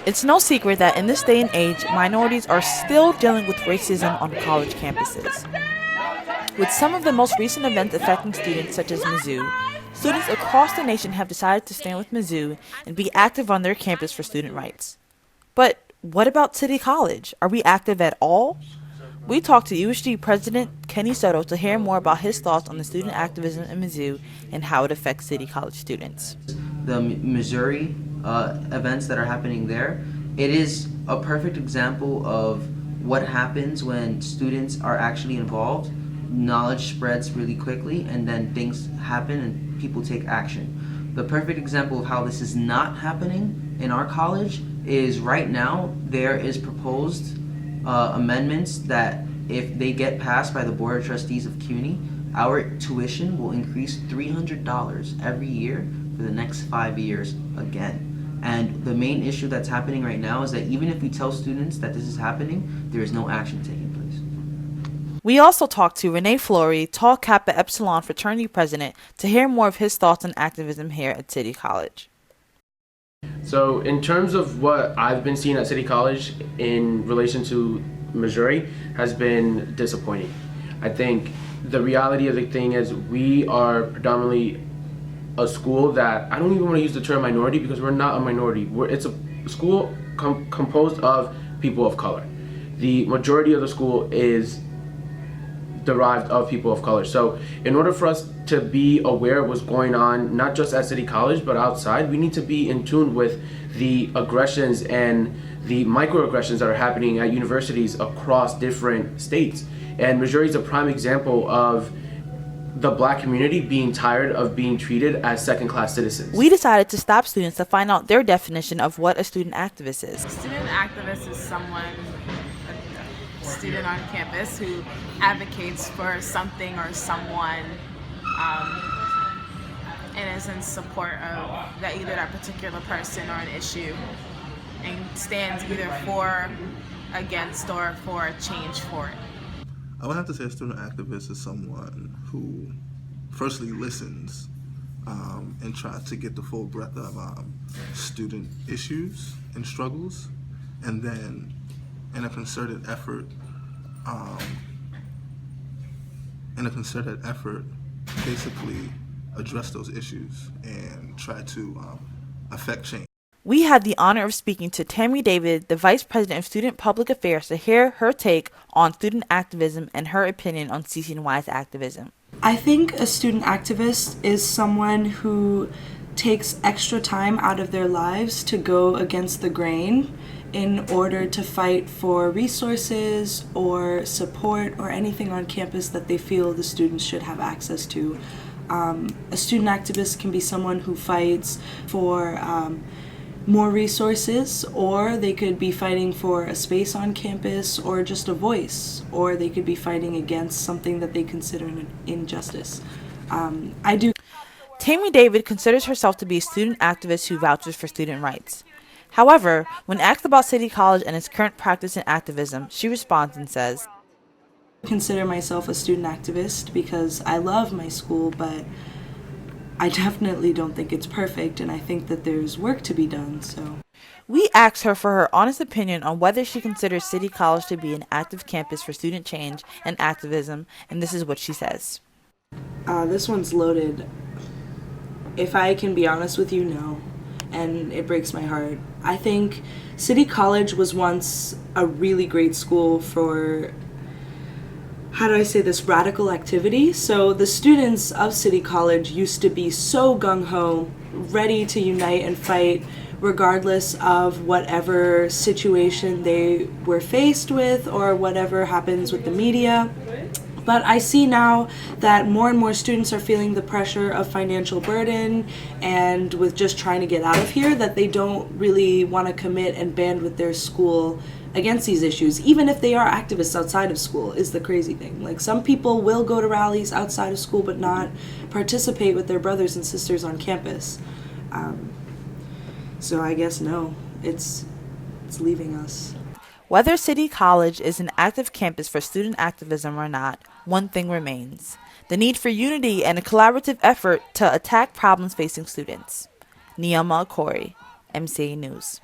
It's no secret that in this day and age, minorities are still dealing with racism on college campuses. With some of the most recent events affecting students, such as Mizzou, students across the nation have decided to stand with Mizzou and be active on their campus for student rights. But what about City College? Are we active at all? We talked to USG President Kenny Soto to hear more about his thoughts on the student activism in Mizzou and how it affects City College students. The Missouri events that are happening there, it is a perfect example of what happens when students are actually involved. Knowledge spreads really quickly, and then things happen and people take action. The perfect example of how this is not happening in our college is right now there is proposed amendments that if they get passed by the Board of Trustees of CUNY, our tuition will increase $300 every year for the next 5 years again. And the main issue that's happening right now is that even if we tell students that this is happening, there is no action taking place. We also talked to Renee Flory, Tau Kappa Epsilon fraternity president, to hear more of his thoughts on activism here at City College. So in terms of what I've been seeing at City College in relation to Missouri has been disappointing. I think the reality of the thing is we are predominantly a school that, I don't even want to use the term minority because we're not a minority. It's a school composed of people of color. The majority of the school is derived of people of color. So in order for us to be aware of what's going on, not just at City College, but outside, we need to be in tune with the aggressions and the microaggressions that are happening at universities across different states. And Missouri is a prime example of the Black community being tired of being treated as second-class citizens. We decided to stop students to find out their definition of what a student activist is. A student activist is someone, a student on campus who advocates for something or someone and is in support of either that particular person or an issue and stands either for, against, or for a change for it. I would have to say a student activist is someone who firstly listens and tries to get the full breadth of student issues and struggles, and then in a concerted effort basically address those issues and try to affect change. We had the honor of speaking to Tammy David, the Vice President of Student Public Affairs, to hear her take on student activism and her opinion on CCNY's activism. I think a student activist is someone who takes extra time out of their lives to go against the grain in order to fight for resources or support or anything on campus that they feel the students should have access to. A student activist can be someone who fights for more resources, or they could be fighting for a space on campus or just a voice, or they could be fighting against something that they consider an injustice. Tammy David considers herself to be a student activist who vouches for student rights. However, when asked about City College and its current practice in activism, she responds and says, I consider myself a student activist because I love my school, but I definitely don't think it's perfect, and I think that there's work to be done. So we asked her for her honest opinion on whether she considers City College to be an active campus for student change and activism, and this is what she says. This one's loaded. If I can be honest with you, no. And it breaks my heart. I think City College was once a really great school for, how do I say this, radical activity. So the students of City College used to be so gung-ho, ready to unite and fight regardless of whatever situation they were faced with or whatever happens with the media. But I see now that more and more students are feeling the pressure of financial burden and with just trying to get out of here, that they don't really want to commit and band with their school against these issues, even if they are activists outside of school, is the crazy thing. Like, some people will go to rallies outside of school but not participate with their brothers and sisters on campus. So I guess no, it's leaving us. Whether City College is an active campus for student activism or not, one thing remains: the need for unity and a collaborative effort to attack problems facing students. Mca Activism, Mca News.